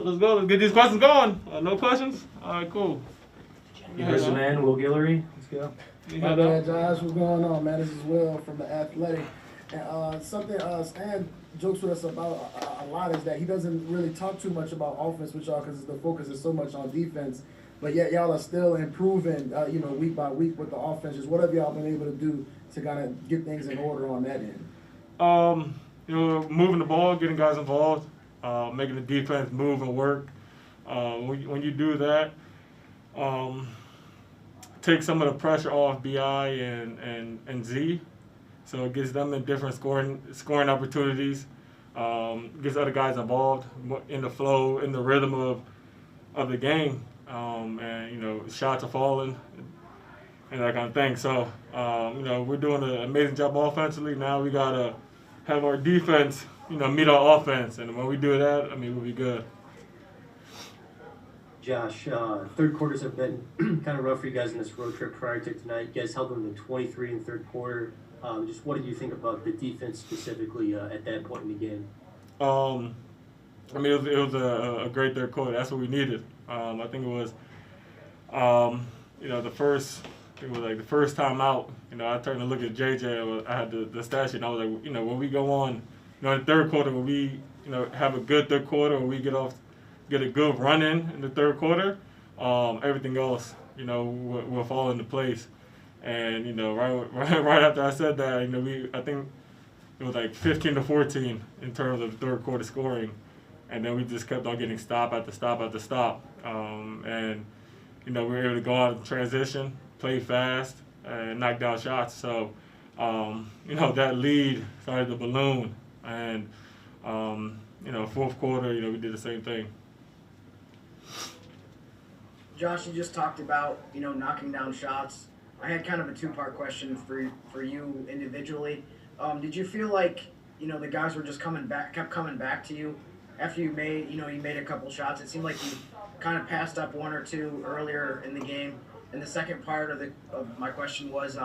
Let's go. Let's get these questions going. No questions? All right, cool. Here's the man, Will Guillory. Let's go. My bad, Josh. What's going on, man? This is Will from The Athletic. And something Stan jokes with us about a lot is that he doesn't really talk too much about offense with y'all because the focus is so much on defense. But yet y'all are still improving, week by week with the offense. Just what have y'all been able to do to kind of get things in order on that end? Moving the ball, getting guys involved, making the defense move and work. When you do that, take some of the pressure off BI and Z, so it gets them in different scoring opportunities. Gets other guys involved in the flow, in the rhythm of the game, and shots are falling and that kind of thing. So we're doing an amazing job offensively. Now we gotta have our defense, meet our offense, and when we do that, we'll be good. Josh, third quarters have been kind of rough for you guys in this road trip prior to tonight. You guys held them to 23 in the third quarter. Just what did you think about the defense specifically at that point in the game? It was a great third quarter. That's what we needed. I think it was, the first time out. I turned to look at JJ. I had the stat sheet, and I was like, when we go on, in the third quarter, when we, have a good third quarter, when we get a good run in the third quarter, everything else, will fall into place. And right after I said that, I think it was like 15-14 in terms of third quarter scoring, and then we just kept on getting stop after stop after stop. We were able to go out and transition, play fast, and knock down shots. So, that lead started to balloon, and fourth quarter, we did the same thing. Josh, you just talked about, knocking down shots. I had kind of a two-part question for you individually. Did you feel like, the guys were just kept coming back to you after you made a couple shots? It seemed like you kind of passed up one or two earlier in the game. And the second part of my question was,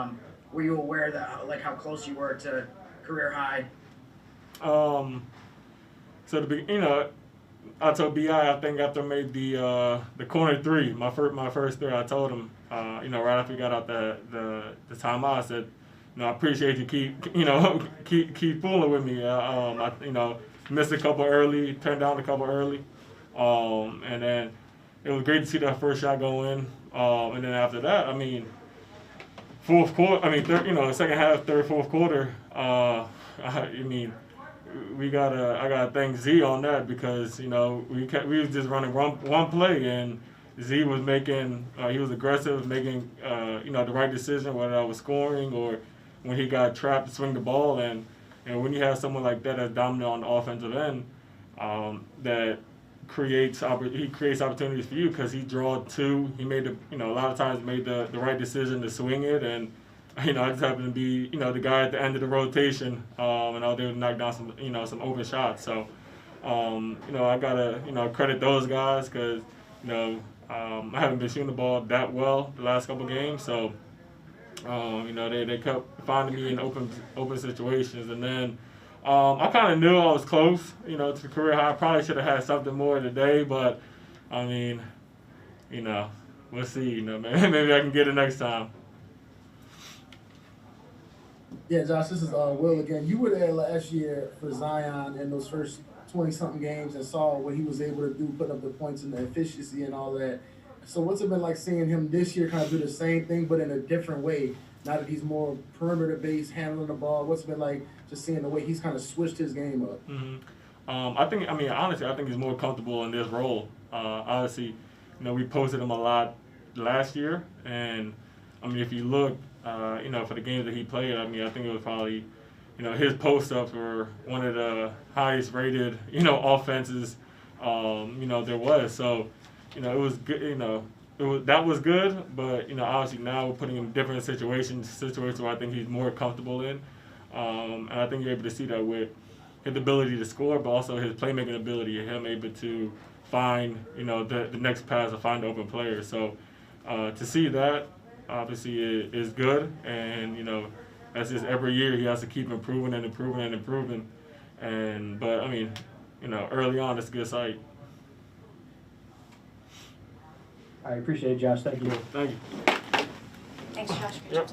were you aware that how close you were to career high? I told BI, I think after I made the corner three, my first three, I told him, right after we got out the timeout, I said, I appreciate you keep fooling with me. I missed a couple early, turned down a couple early, and then it was great to see that first shot go in. And then after that, fourth quarter, second half, third, fourth quarter, I gotta thank Z on that because we was just running one play and Z was he was aggressive, making the right decision whether I was scoring or when he got trapped to swing the ball, and when you have someone like that that's dominant on the offensive end, that creates opportunities for you because he drawed two. He made a lot of times made the right decision to swing it, and I just happened to be the guy at the end of the rotation, and I was able to knock down some open shots. So I gotta credit those guys because I haven't been shooting the ball that well the last couple games. So they kept finding me in open situations, and then I kind of knew I was close to the career high. I probably should have had something more today, but we'll see. Maybe I can get it next time. Yeah, Josh, this is Will again. You were there last year for Zion in those first 20-something games and saw what he was able to do, put up the points and the efficiency and all that. So what's it been like seeing him this year kind of do the same thing but in a different way, now that he's more perimeter-based, handling the ball? What's it been like just seeing the way he's kind of switched his game up? Mm-hmm. Honestly, I think he's more comfortable in this role. Obviously, we posted him a lot last year, and if you look, for the games that he played, I think it was probably, his post-ups were one of the highest rated, offenses, there was. So, it was good, that was good, but, obviously now we're putting him in different situations where I think he's more comfortable in. And I think you're able to see that with his ability to score, but also his playmaking ability, him able to find, the next pass or find open players. So to see that, obviously, is good, and that's just every year he has to keep improving and improving and improving. But early on, it's a good sight. I appreciate it, Josh. Thank you. Thank you. Thanks, Josh. Good Yep. job.